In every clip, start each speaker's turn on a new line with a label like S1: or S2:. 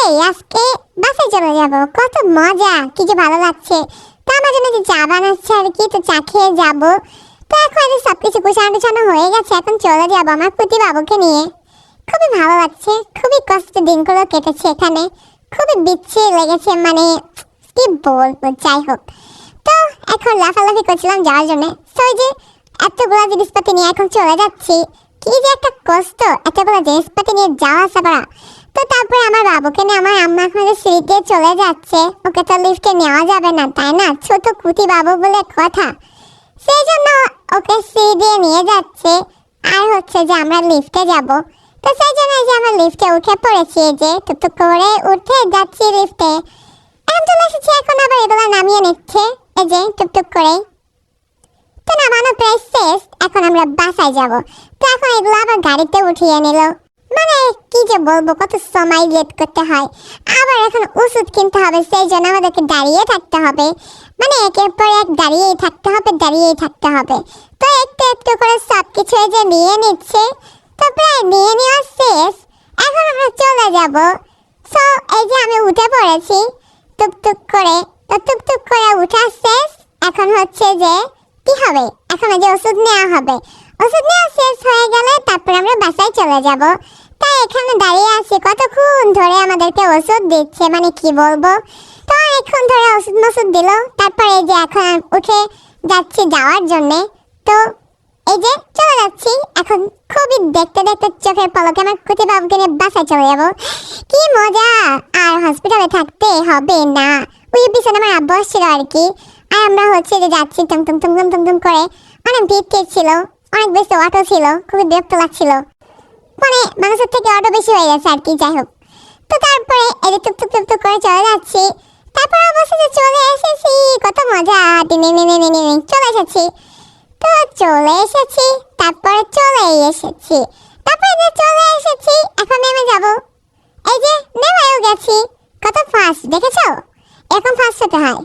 S1: আজকে বাসায় চলে যাব, কত মজা, কি যে ভালো লাগছে। তো আমার জন্য যে চা বানাচ্ছে আর কি, তো চা খেয়ে যাব। তো এখন সবকিছু গোছানো হয়ে গেছে, এখন চলে যাব আমার প্রতি বাবুকে নিয়ে। খুবই ভালো লাগছে, খুবই কষ্টের দিনগুলো কেটেছে এখানে, খুবই বিচ্ছিরি লেগেছে, মানে কি বলবো, যাই হোক। তো এখন লাফালাফি করছিলাম যাওয়ার জন্য, তো ওই যে এতগুলো জিনিসপাতি নিয়ে এখন চলে যাচ্ছি। কি যে একটা কষ্ট এতগুলো জিনিসপাতি নিয়ে যাওয়া আসা করা। তো তারপরে আমার বাবুকে নিয়ে আমার আম্মা এখন সিঁড়িতে চলে যাচ্ছে, ওকে তো লিফটে নেওয়া যাবে না তাই না, ছোট কুটি বাবু বলে কথা, সেই জন্য ওকে সিঁড়ি দিয়ে নিয়ে যাচ্ছে। আর হচ্ছে যে আমরা লিফটে যাব, তো সেই জন্য যে আমরা লিফটে উঠে পড়েছি, যে টুকটুক করে উঠে যাচ্ছি লিফটে। এখন চলে এসেছি, এখন আবার এগুলো নামিয়ে নিচ্ছে এই যে টুকটুক করে। তো নামানো প্রায় শেষ, এখন আমরা বাসায় যাব। তো এখন এগুলো আবার গাড়িতে উঠিয়ে নিল, মানে কি যে বলবো, কত সময় লেট করতে হয়। আবার এখন ওষুধ কিনতে হবে, সেই জন্য আমাদেরকে দাঁড়িয়ে থাকতে হবে, মানে একের পর এক দাঁড়িয়েই থাকতে হবে। তো একটু একটু করে সব কিছু যে নিয়ে নিচ্ছে, তো প্রায় নিয়ে নেওয়া শেষ, এখন আমরা চলে যাব। সো এই যে আমি উঠে পড়েছি টুকটুক করে, তো টুকটুক করে উঠা শেষ। এখন হচ্ছে যে কি হবে, এখন যে ওষুধ নেওয়া হবে, ওষুধ নেওয়া শেষ হয়ে গেলে তারপর আমরা বাসায় চলে যাব। তাই এখানে দাঁড়িয়ে আছি, কতক্ষণ ধরে আমাদেরকে ওষুধ দিচ্ছে, মানে কি বলবো। তো অনেকক্ষণ ধরে ওষুধ দিল, তারপরে এই যে এখন উঠে যাচ্ছি যাওয়ার জন্যে। তো এই যে চলে যাচ্ছি এখন, খুবই দেখতে দেখতে চোখের পলকে আমার কুতি বাবুকে নিয়ে বাসায় চলে যাব। কি মজা, আর হসপিটালে থাকতে হবে না। ওই পিছনে আমার আব্বু আসছিল আর কি, আর আমরা হচ্ছে যে যাচ্ছি টুম করে। অনেক ভিড় ছিল, অনেক বেশি অটো ছিল, খুবই বিরক্ত লাগছিল, মানে মানুষের থেকে অটো বেশি হয়ে গেছে আর কি, যাই হোক। তো তারপরে এই যে টুকটুক করে চলে যাচ্ছি, তারপর অবশেষে চলে এসেছি, কত মজা, চলে এসেছি। তো চলে এসেছি, তারপরে চলেই এসেছি, তারপরে যে চলে এসেছি, এখন নেমে যাব। এই যে নেমেও গেছি, কত ফাস্ট দেখেছো, এখন ফাস্ট হতে হয়।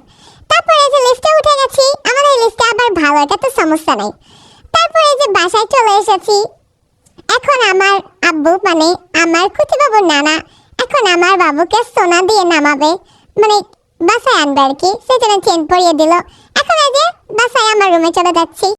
S1: তারপরে এই যে লিফটে উঠে গেছি, আমাদের লিফটে আবার ভালো, এটা তো সমস্যা নাই। তারপরে এই যে বাসায় চলে এসেছি, এখন আমার আব্বু, মানে আমার কুতি বাবুর নানা, এখন আমার বাবুকে সোনা দিয়ে নামাবে, মানে বাসায় আনবে আর কি, সেজন্য চেন পরিয়ে দিল। এখন এই যে বাসায় আমার রুমে চলে যাচ্ছি।